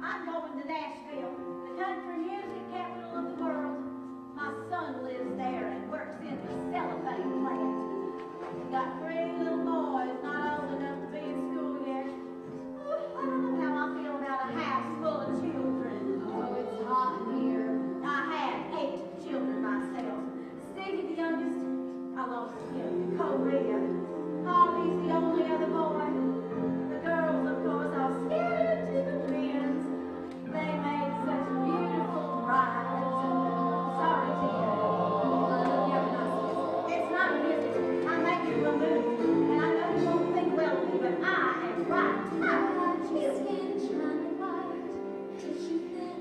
I'm going to Nashville, the country music capital of the world. My son lives there and works in the cellophane plant. Got 3 little boys not old enough to be in school yet. I don't know how I feel about a house full of children. Oh, it's hot here. I had 8 children myself. Stevie, the youngest, I lost him to Korea. Harvey's the only other boy. The girls, of course, are scattered to the winds. They made such beautiful brides. Sorry, dear. It's not music. I'm making you a move. And I know you won't think well of me, but I am right. Your skin shining white, tissue thin.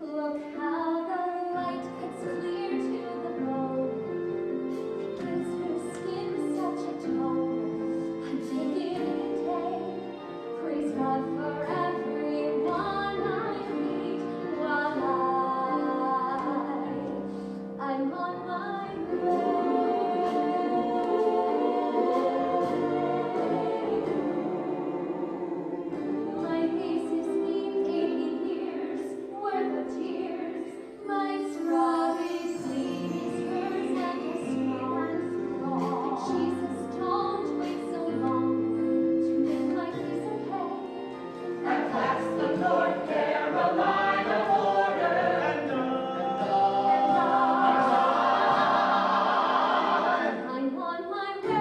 Look how the light gets clear to the bone. Gives her skin such a tone. I'm taking it day. Praise God for everyone I meet while I'm on my way. My face is seen 80 years worth of tears. My strawberry sleeve is hers and a strong. Jesus, don't wait so long to make my peace okay. And past the North Carolina border, and I'm on my way.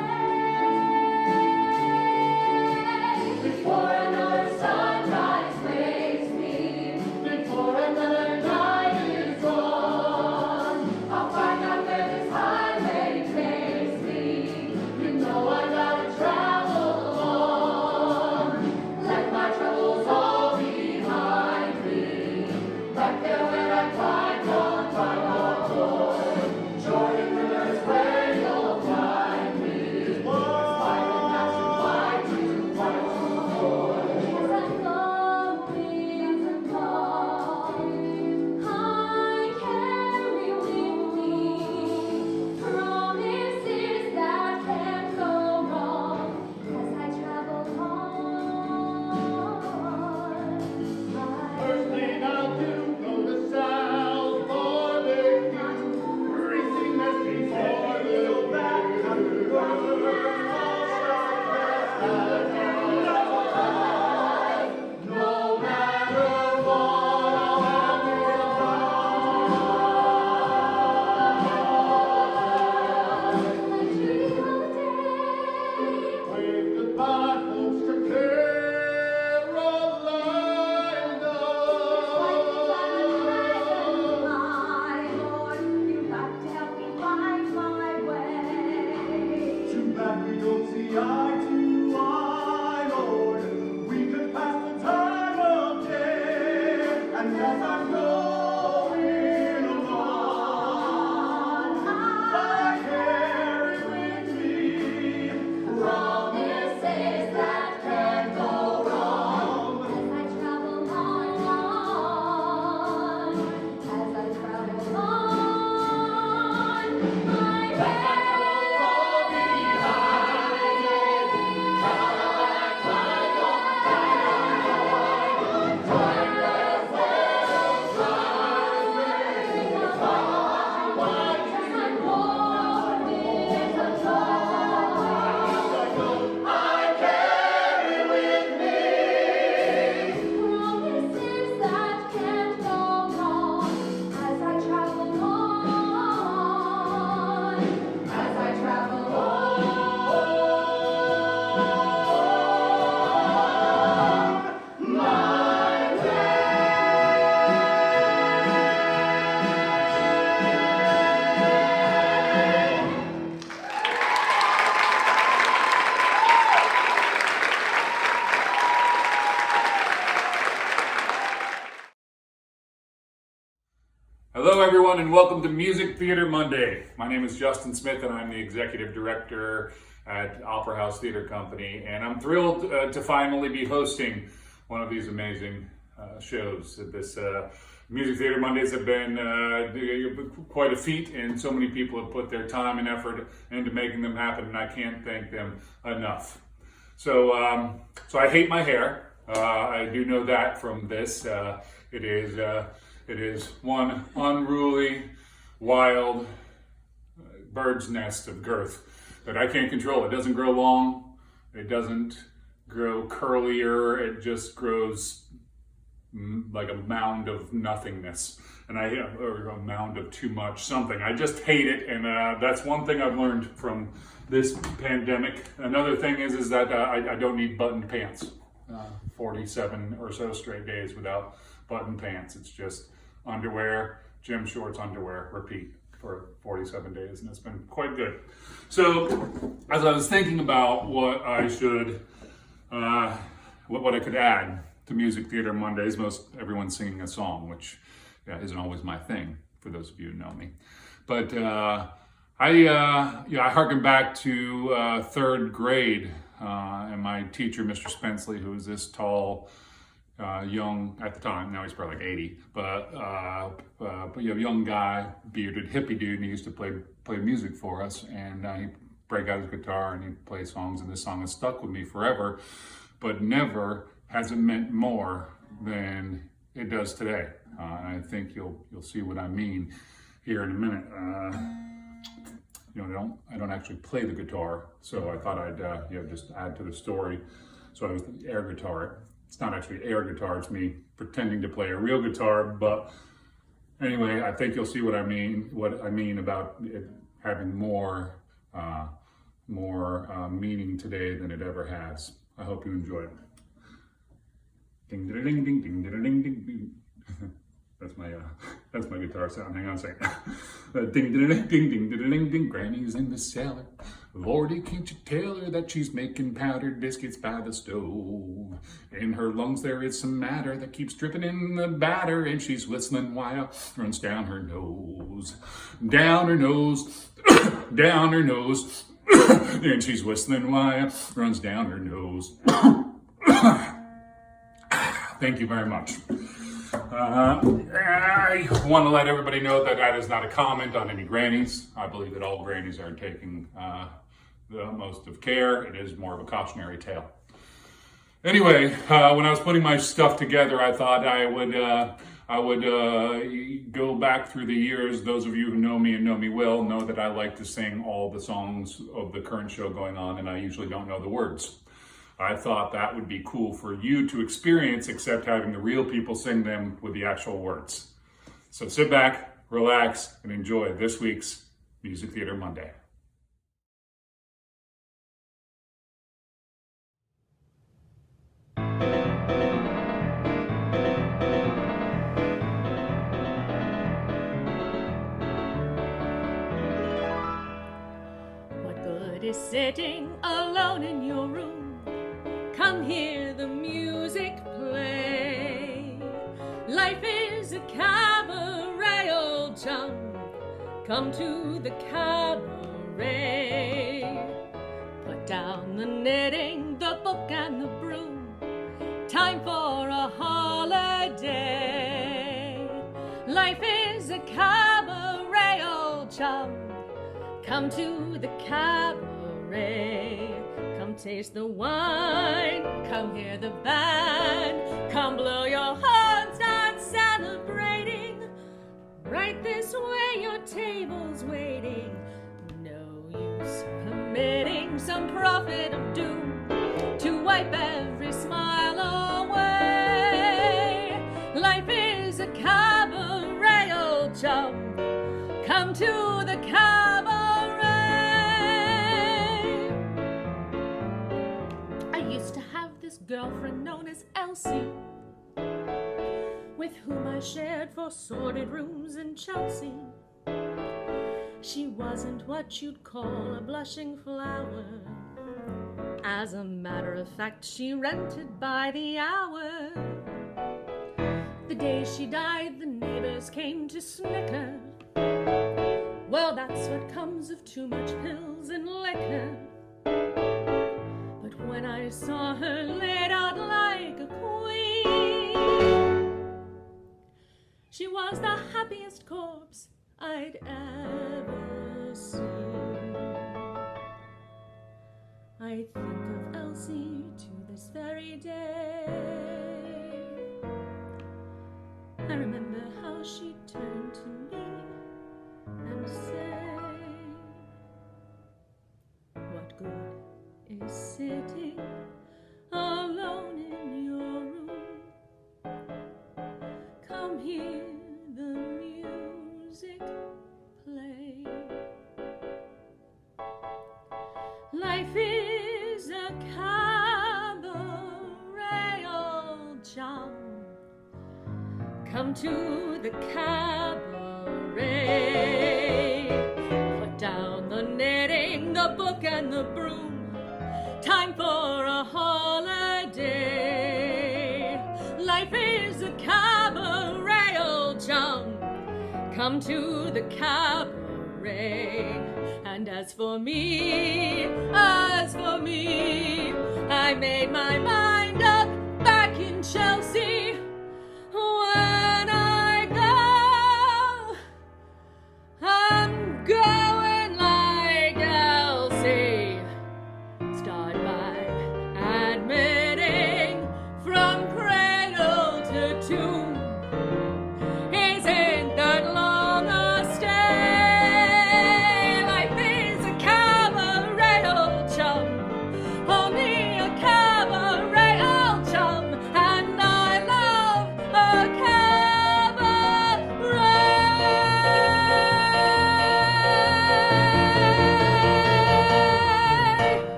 before another sunrise wakes me, before another night is gone, I'll find out where this highway takes me. You know I gotta travel along, let my troubles all behind me. Back there where I climbed on my board, Jordan River's where you'll find me. Smiling nationwide to fight for. As I'm going along, I carry with me promises that can't go wrong. As I travel on, First thing I'll do, go to South barbecue, greasing the streets for the back no matter what, I'll have a like Judy Holiday. wave goodbye, folks, to Carolina. My Lord, you've got to help me find my way. Too bad we don't see eye to eye, Lord. We could pass the time of day, and as I'm going along, I carry with me Promises that can't go wrong. As I travel on, as I travel on my way. Promises that can't go wrong. As I travel on, as I travel on my Hello, everyone, and welcome to Music Theater Monday. My name is Justin Smith, and I'm the executive director at Opera House Theater Company. And I'm thrilled to finally be hosting one of these amazing shows. This Music Theater Mondays have been quite a feat, and so many people have put their time and effort into making them happen, and I can't thank them enough. So I hate my hair. I do know that from this. It is one unruly, wild bird's nest of girth that I can't control. It doesn't grow long. It doesn't grow curlier. It just grows like a mound of nothingness, or a mound of too much something. I just hate it, and that's one thing I've learned from this pandemic. Another thing is that I don't need buttoned pants. 47 or so straight days without buttoned pants. It's just underwear, gym shorts, underwear, repeat for 47 days, and it's been quite good. So, as I was thinking about what I should, what I could add to Music Theater Mondays, everyone's singing a song, which isn't always my thing, for those of you who know me. But I harken back to third grade, and my teacher, Mr. Spenceley, who was this tall, young at the time. Now he's probably like 80, but young guy, bearded hippie dude, and he used to play music for us. And he'd break out his guitar and he'd play songs, and this song has stuck with me forever, but never has it meant more than it does today. And I think you'll see what I mean here in a minute. I don't actually play the guitar, so I thought I'd just add to the story. So I was the air guitar. It's not actually air guitar, it's me pretending to play a real guitar. But anyway, I think you'll see what I mean about it having more meaning today than it ever has. I hope you enjoy it. Ding ding ding ding ding ding ding ding. That's my guitar sound. Hang on a second. Ding ding ding ding ding ding ding. Granny's in the cellar. Lordy, can't you tell her that she's making powdered biscuits by the stove? In her lungs there is some matter that keeps dripping in the batter, and she's whistling while runs down her nose, down her nose, down her nose, and she's whistling while runs down her nose. Thank you very much. I want to let everybody know that is not a comment on any grannies. I believe that all grannies are taking the utmost of care. It is more of a cautionary tale. Anyway, when I was putting my stuff together, I thought I would go back through the years. Those of you who know me and know me well know that I like to sing all the songs of the current show going on, and I usually don't know the words. I thought that would be cool for you to experience, except having the real people sing them with the actual words. So sit back, relax, and enjoy this week's Music Theater Monday. What good is sitting alone in your room? Come hear the music play. Life is a cabaret, old chum. Come to the cabaret. Put down the knitting, the book and the broom. Time for a holiday. Life is a cabaret, old chum. Come to the cabaret. Come taste the wine, come hear the band, come blow your horn, start celebrating. Right this way, your table's waiting. No use permitting some prophet of doom to wipe every smile away. Life is a cabaret, old chum. Come to the cabaret. This girlfriend known as Elsie, with whom I shared 4 sordid rooms in Chelsea. She wasn't what you'd call a blushing flower. As a matter of fact, she rented by the hour. The day she died, the neighbors came to snicker. Well, that's what comes of too much pills and liquor. But when I saw her laid out like a queen, she was the happiest corpse I'd ever seen. I think of Elsie to this very day. sitting alone in your room. Come hear the music play. Life is a cabaret, old John. Come to the cabaret. Put down the knitting, the book and the broom. Time for a holiday. Life is a cabaret, old John. Come to the cabaret. And as for me, I made my mind up back in Chelsea. When I go, I'm going like Elsie. Start by admitting from cradle to tomb. Isn't that long a stay? Life is a cabaret, old chum. Only a cabaret, old chum. And I love a cabaret.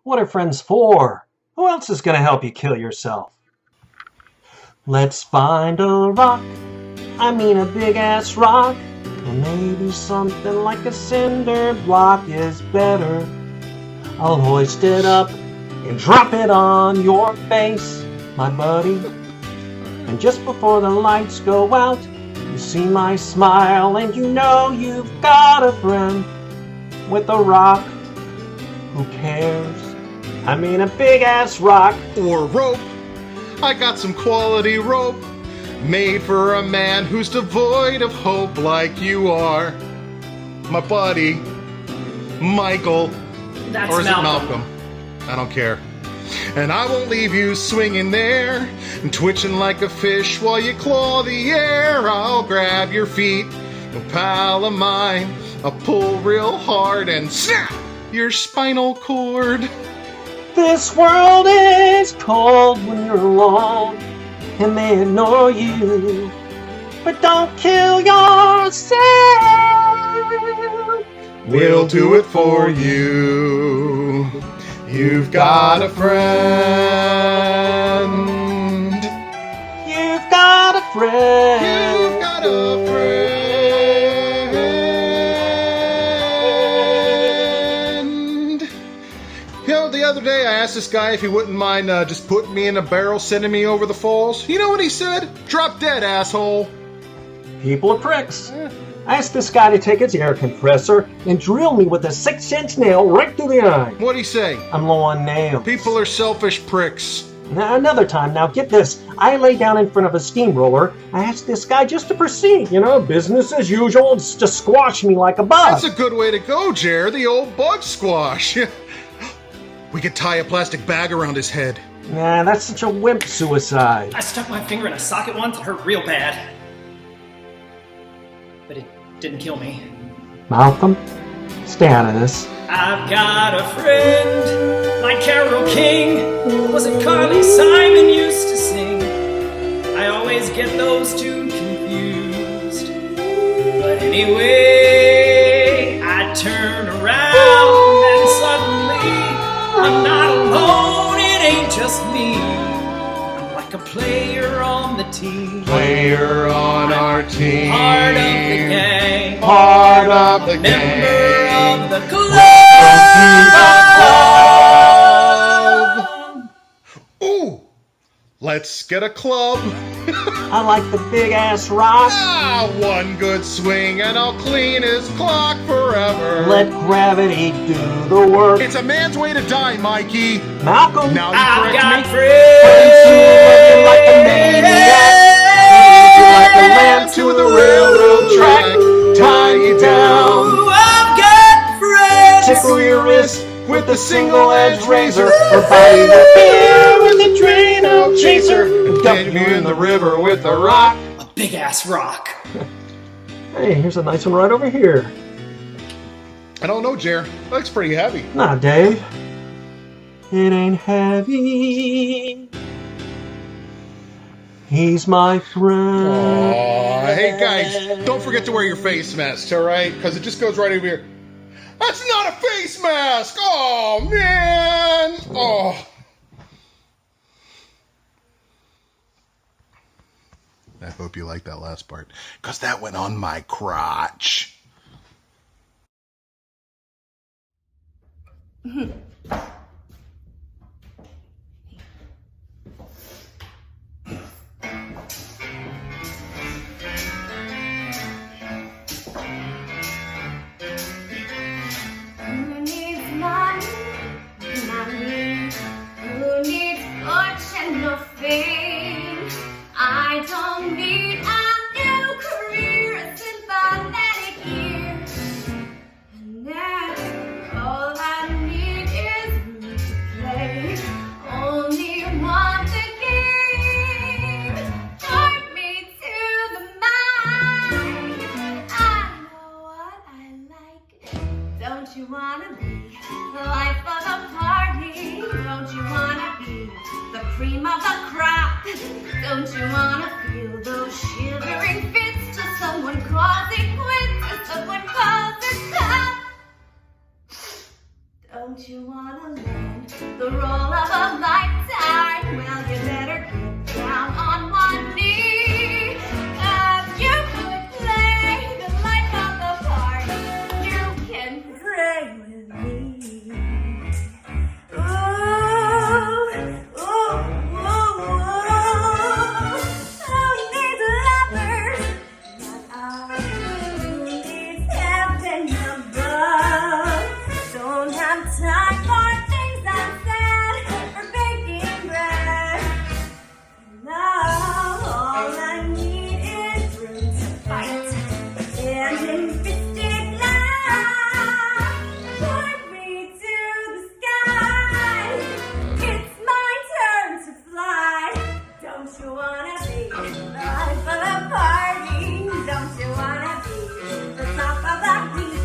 What are friends for? Who else is going to help you kill yourself? Let's find a rock, I mean a big-ass rock. Or maybe something like a cinder block is better. I'll hoist it up and drop it on your face, my buddy. And just before the lights go out, you see my smile and you know you've got a friend with a rock. Who cares? I mean a big-ass rock. Or rope. I got some quality rope made for a man who's devoid of hope like you are. My buddy, Michael. That's or is Malcolm. it Malcolm? I don't care. And I won't leave you swinging there and twitching like a fish while you claw the air. I'll grab your feet, a pal of mine. I'll pull real hard and snap your spinal cord. This world is cold when you're alone and they ignore you. But don't kill yourself. We'll do it for you. You've got a friend. You've got a friend. You've got a friend. You know, the other day I asked this guy if he wouldn't mind just putting me in a barrel, sending me over the falls. You know what he said? Drop dead, asshole. People are pricks. I asked this guy to take his air compressor and drill me with a 6-inch nail right through the eye. What'd he say? I'm low on nails. People are selfish pricks. Now, another time, now get this. I lay down in front of a steamroller. I asked this guy just to proceed, business as usual, to squash me like a bug. That's a good way to go, Jer. The old bug squash. We could tie a plastic bag around his head. Nah, that's such a wimp suicide. I stuck my finger in a socket once and it hurt real bad. But it didn't kill me. Malcolm, stay out of this. I've got a friend, like Carole King. Was it Carly Simon used to sing? I always get those two confused. But anyway, I turn around and suddenly I'm not alone, it ain't just me. I'm like a player on the team. Player on our team. Part of the gang. Part of the Member gang. of the club. Ooh, let's get a club. I like the big-ass rock. One good swing and I'll clean his clock forever. Let gravity do the work. It's a man's way to die, Mikey. Malcolm, Now you I've correct got me. friends who love you like a maniac. Lead you like a lamb to the railroad track. Tie you down. Ooh, I've got friends. Tickle your wrist with a single-edged razor. Or buy you a beer with a Drano chaser. And dump you in the river with a rock. A big ass rock. Hey, here's a nice one right over here. I don't know, Jer. Looks pretty heavy. Nah, Dave. It ain't heavy. He's my friend. Aw, hey guys, don't forget to wear your face masks, alright? Because it just goes right over here. That's not a face mask! Oh, man! Oh. I hope you like that last part, because that went on my crotch. Who needs money? Not me. Who needs fortune or fame? I don't need a new career, a sympathetic ear. And now all I need is room to play. Only want the game. Point me to the mind. I know what I like. Don't you wanna be the life of the party? Don't you wanna be the cream of the crop? Don't you wanna feel those shivering fits till someone calls it quits, till someone calls it stop? Don't you wanna learn the role of a lifetime? Well, you better get down on one knee. 'Cause you could play the life of the party. You can pray with me. Ooh, ooh, ooh, ooh. Who needs lovers? Not I. Who needs heaven above? Don't have time for things unsaid or baking bread. Now all I need is room to fight and fisted love. Point me to the sky. It's my turn to fly. Don't you wanna be the life of the party? Don't you wanna be the top of the heap?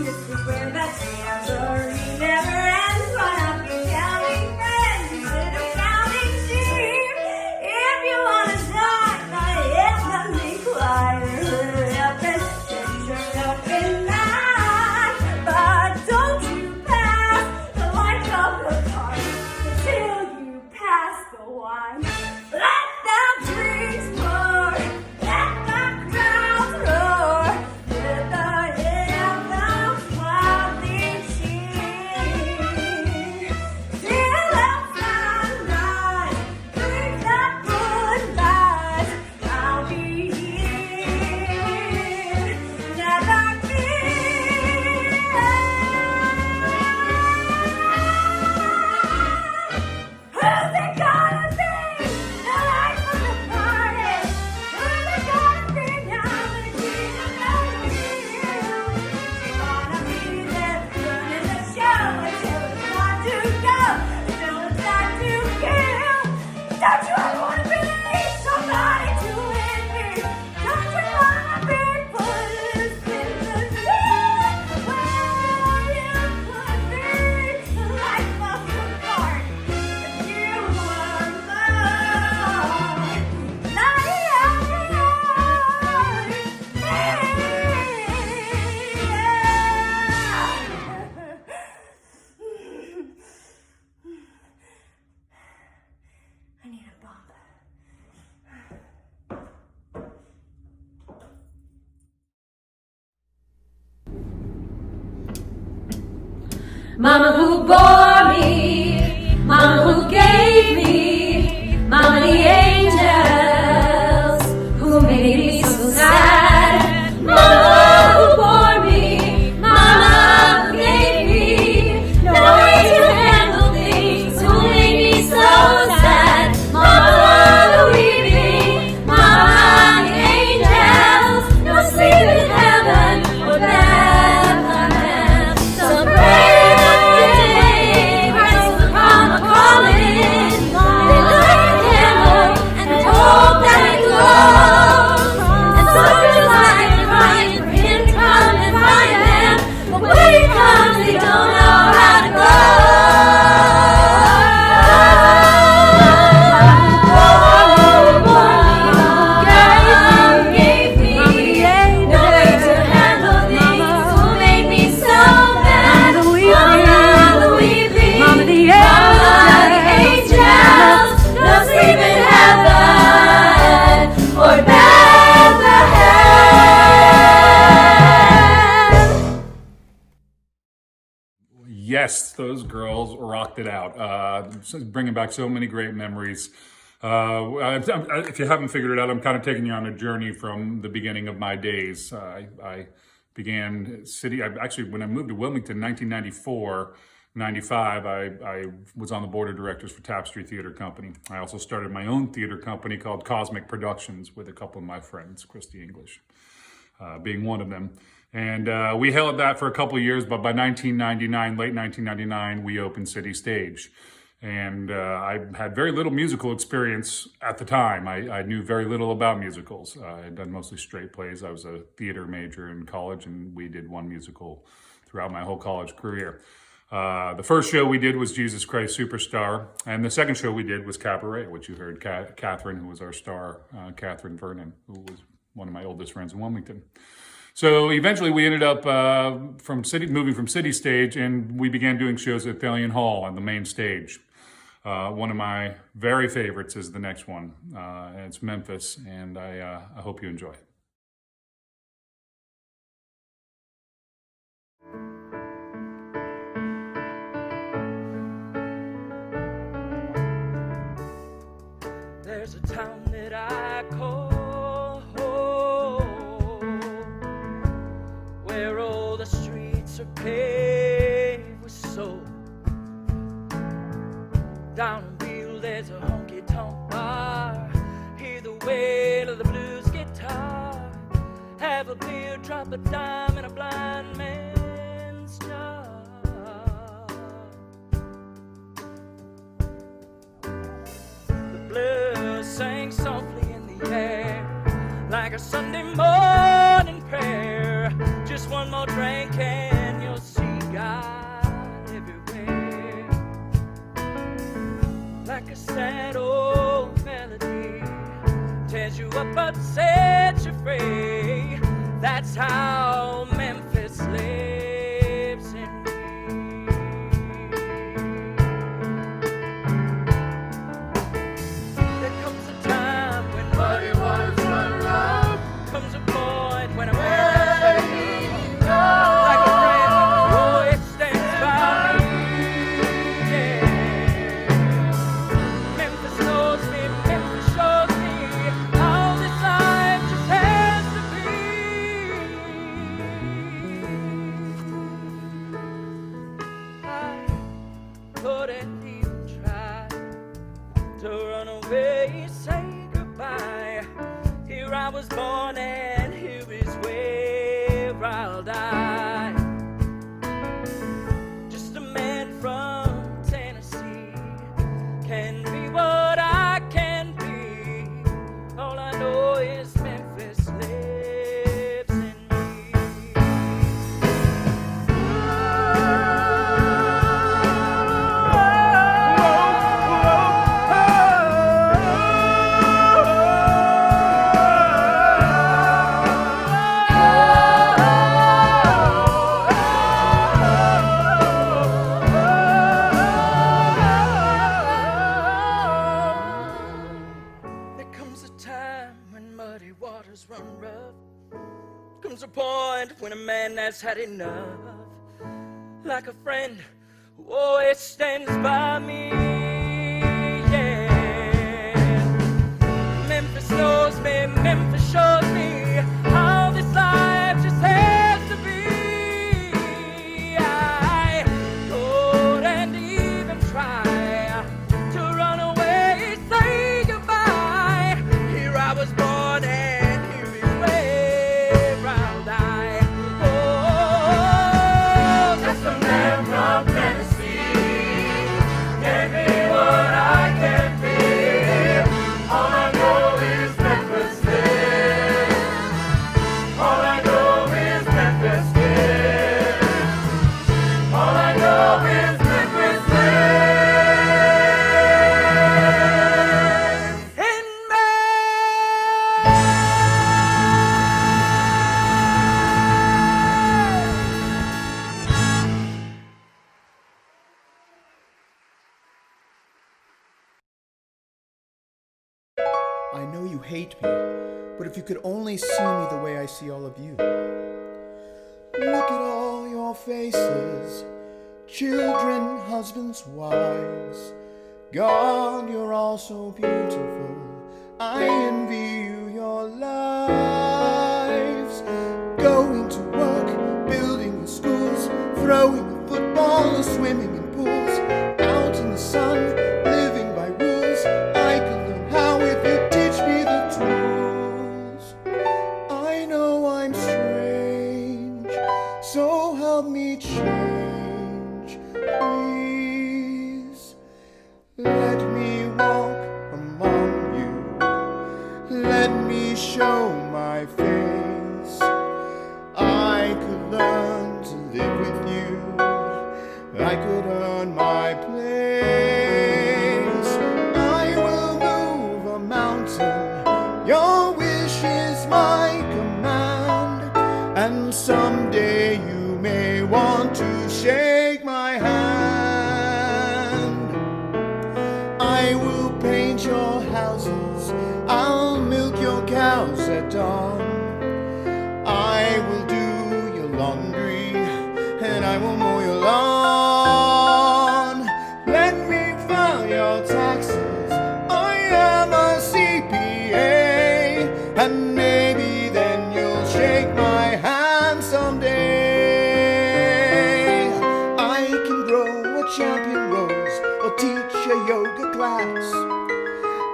This is where the jamboree never ends. Run up your counting friends, little counting sheep. If you wanna die, my heavenly choir, hurry up and get yourself in line. But don't you pass the life of the party until you pass the wine. Let the drinks pour, let the crowd roar, let the anthem wildly cheer. Till outside night, drink that goodbyes. I'll be here, never fear. Who's it gonna be? The life of the party. Who's it gonna be now that she's gonna be? She's gonna be there running the show until it's time to go, until it's time to kill. Don't you ever wanna be somebody to envy? Don't you wanna be put in the sea? Well, you could be the life of the party if you were mine. I need a bump. Mama who bore me, Mama who gave me, Mama the angels who made me so sad. Mama who bore me, Mama who gave me, no way to handle things, who made me so sad. Mama the weeping, Mama the angels, no sleep in heaven or Bethlehem. So pray that the day Yes, those girls rocked it out, bringing back so many great memories. If you haven't figured it out, I'm kind of taking you on a journey from the beginning of my days. I began actually, when I moved to Wilmington in 1994, 95, I was on the board of directors for Tapestry Theater Company. I also started my own theater company called Cosmic Productions with a couple of my friends, Christy English being one of them. And we held that for a couple of years, but by 1999, late 1999, we opened City Stage. And I had very little musical experience at the time. I knew very little about musicals. I had done mostly straight plays. I was a theater major in college, and we did one musical throughout my whole college career. The first show we did was Jesus Christ Superstar, and the second show we did was Cabaret, which you heard Catherine, who was our star, Catherine Vernon, who was one of my oldest friends in Wilmington. So eventually we ended up moving from City Stage, and we began doing shows at Thalian Hall on the main stage. One of my very favorites is the next one. It's Memphis, and I hope you enjoy it. There's a town that I call home, where all the streets are paved with soul. Down on Beale there's a honky-tonk bar. Hear the wail of the blues guitar. Have a beer, drop a dime in a blind man's jar. The blues sang softly in the air, like a Sunday morning prayer. Just one more drink and you'll see God everywhere. Like a sad old melody, tears you up but sets you free. That's how Memphis lives in me. There comes a time when muddy waters run rough. Comes a point when I'm like a friend, oh, it stands by me. Yeah. Memphis knows me, Memphis shows me how this life just has to be. I couldn't even try to run away, say goodbye. Here I was born and here is where I'll die. Just a man from Tennessee can be what I can be. All I know is Memphis lives in me. There comes a time when muddy waters run rough. Comes a point when a man has had enough. Like a friend who always stands by me. Yeah. Memphis knows me, Memphis shows me how this life just has to be. I couldn't even try to run away, say goodbye. Here I was born and here is where I'll die. Oh, that's the man from Tennessee. Give me what I can be. All I know is Memphis lives. All I know is Memphis lives. All I know is Memphis lives in me. I know you hate me, but if you could only see me the way I see all of you. Look at all your faces, children, husbands, wives. God, you're all so beautiful. I envy you your lives. Going to work, building the schools, throwing the football, swimming in pools, out in the sun, living by rules. I could learn how if you teach me the tools. I know I'm strange, so help me change, please. Let me walk among you. Let me show my face. I could learn to live with you. I could earn my place. I will move a mountain. Your wish is my command. And someday you may want to shake my hand. I will paint your houses. I'll milk your cows at dawn. I will do your laundry, and I will mow your lawn. Let me file your taxes. I am a CPA, and maybe then you'll shake my hand someday. I can grow a champion rose or teach a yoga class.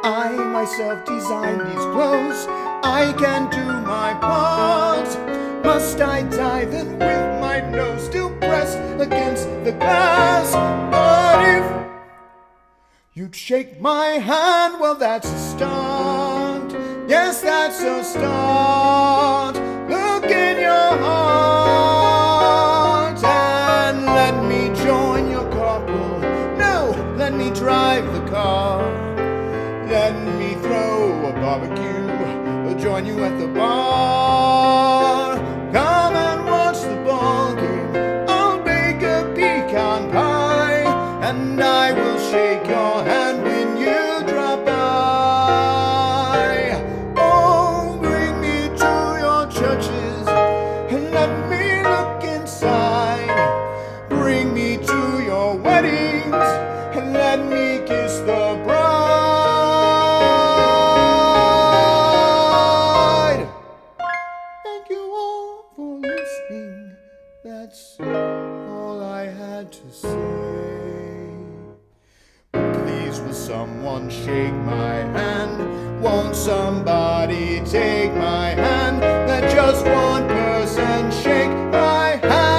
I myself design these clothes. I can do my part. Must I die then with my nose still pressed against the glass? But if you'd shake my hand, well, that's a start. Yes, that's a start. Look in your heart and let me join your carpool. No, let me drive the car. Let me throw a barbecue or join you at the bar. Come and watch the ball game. I'll bake a pecan pie, and I will shake your hand when you drop by. Oh, bring me to your churches and let me look inside. Bring me to your weddings and let me kiss the bride. That's all I had to say. But please, will someone shake my hand? Won't somebody take my hand? Let just one person shake my hand.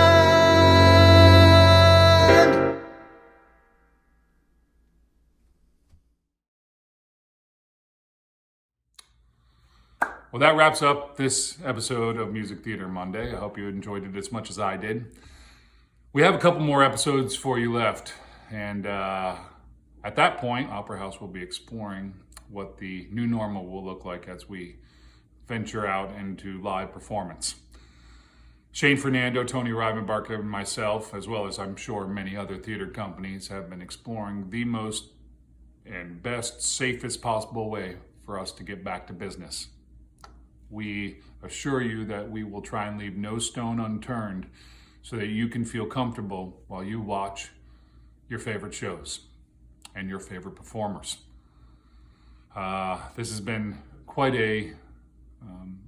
Well, that wraps up this episode of Music Theater Monday. I hope you enjoyed it as much as I did. We have a couple more episodes for you left, and at that point, Opera House will be exploring what the new normal will look like as we venture out into live performance. Shane Fernando, Tony Rivenbarker, and myself, as well as I'm sure many other theater companies, have been exploring the most and best, safest possible way for us to get back to business. We assure you that we will try and leave no stone unturned so that you can feel comfortable while you watch your favorite shows and your favorite performers. This has been quite a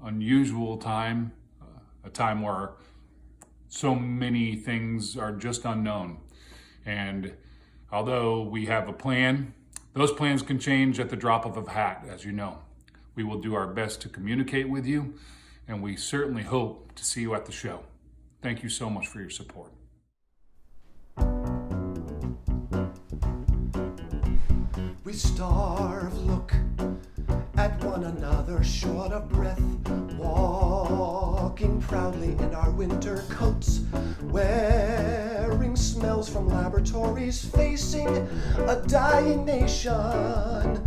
unusual time, a time where so many things are just unknown. And although we have a plan, those plans can change at the drop of a hat, as you know. We will do our best to communicate with you, and we certainly hope to see you at the show. Thank you so much for your support. We starve, look at one another, short of breath, walking proudly in our winter coats, wearing smells from laboratories, facing a dying nation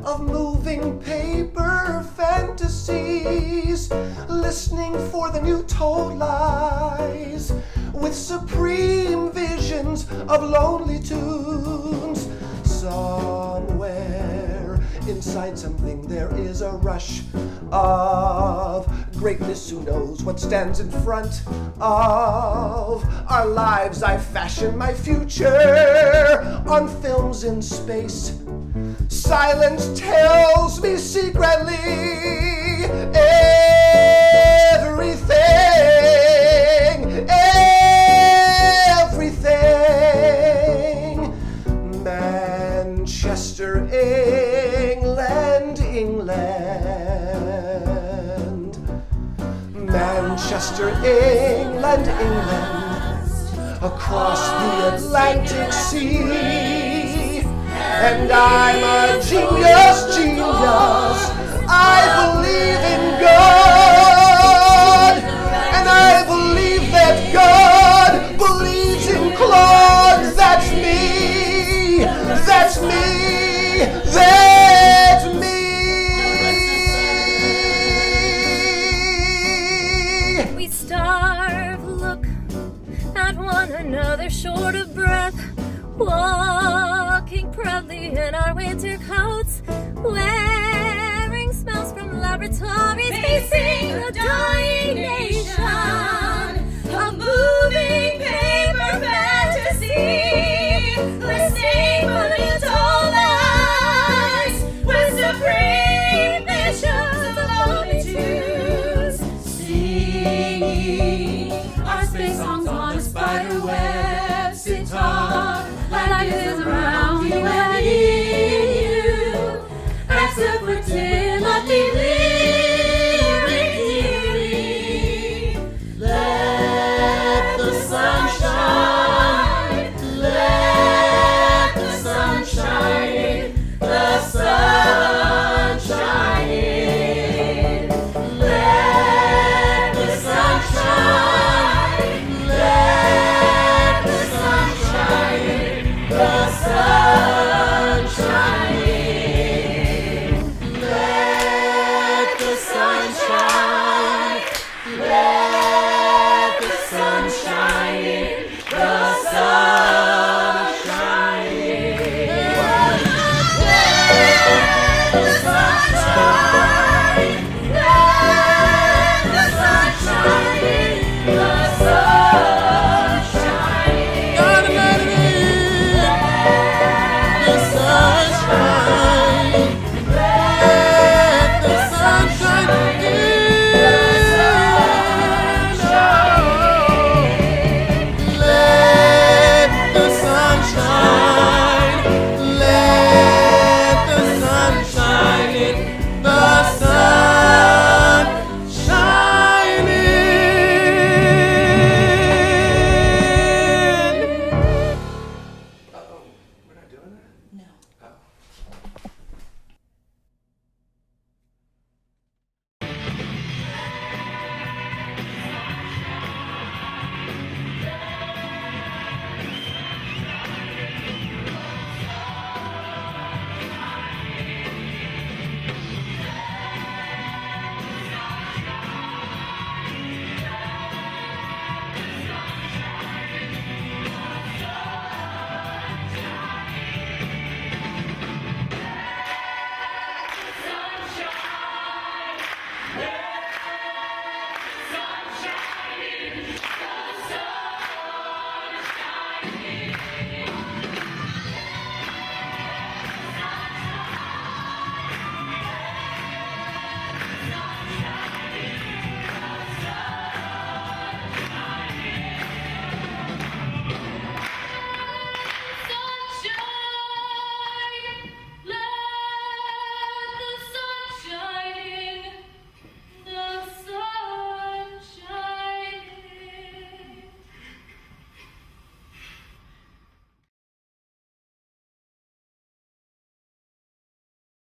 of moving paper fantasies, listening for the new told lies, with supreme visions of lonely tunes. Somewhere inside something there is a rush of greatness. Who knows what stands in front of our lives? I fashion my future on films in space. Silence tells me secretly everything, everything. Manchester, England, England. Manchester, England, England. Across the Atlantic Sea. And I'm a genius, genius. I believe in God. And I believe that God believes in Claude. That's me. That's me. That's me. We starve, look at one another short of breath, walking proudly in our winter coats, wearing smells from laboratories, facing the dying nation of moving paper fantasy, listening for little lies with supreme visions of longitudes, singing